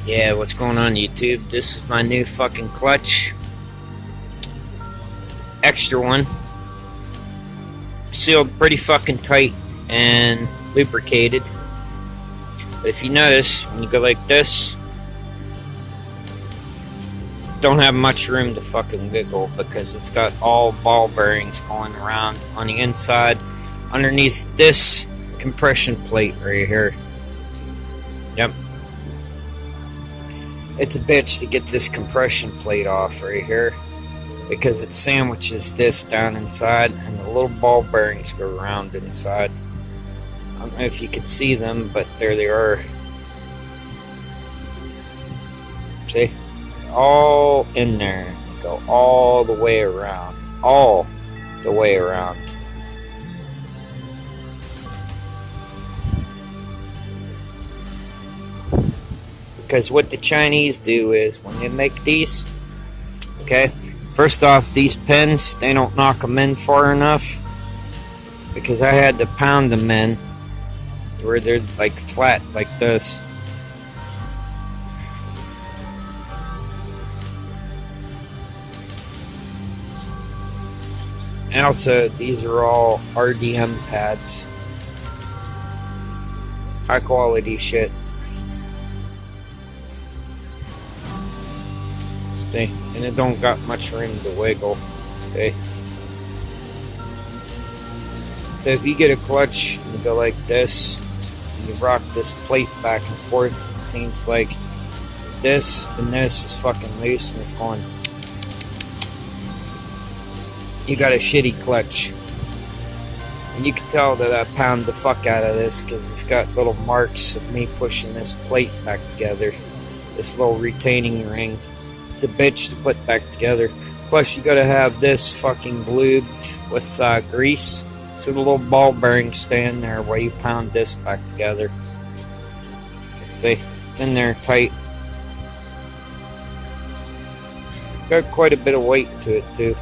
Yeah, what's going on YouTube? This is my new fucking clutch. Extra one. Sealed pretty fucking tight and lubricated. But if you notice, when you go like this, don't have much room to fucking wiggle because it's got all ball bearings going around on the inside underneath this compression plate right here. Yep. It's a bitch to get this compression plate off right here because it sandwiches this down inside and the little ball bearings go around inside. I don't know if you can see them, but there they are. See? All in there. Go all the way around. All the way around. Because what the Chinese do is when they make these, okay, first off, these pins, they don't knock them in far enough because I had to pound them in where they're like flat like this. And also, these are all RDM pads. High quality shit. See? And it don't got much room to wiggle. Okay. So if you get a clutch and you go like this, and you rock this plate back and forth, it seems like this and this is fucking loose and it's going. You got a shitty clutch. And you can tell that I pound the fuck out of this because it's got little marks of me pushing this plate back together. This little retaining ring. It's a bitch to put back together. Plus you gotta have this fucking lubed with grease so the little ball bearings stay in there while you pound this back together. See, it's in there tight. Got quite a bit of weight to it too.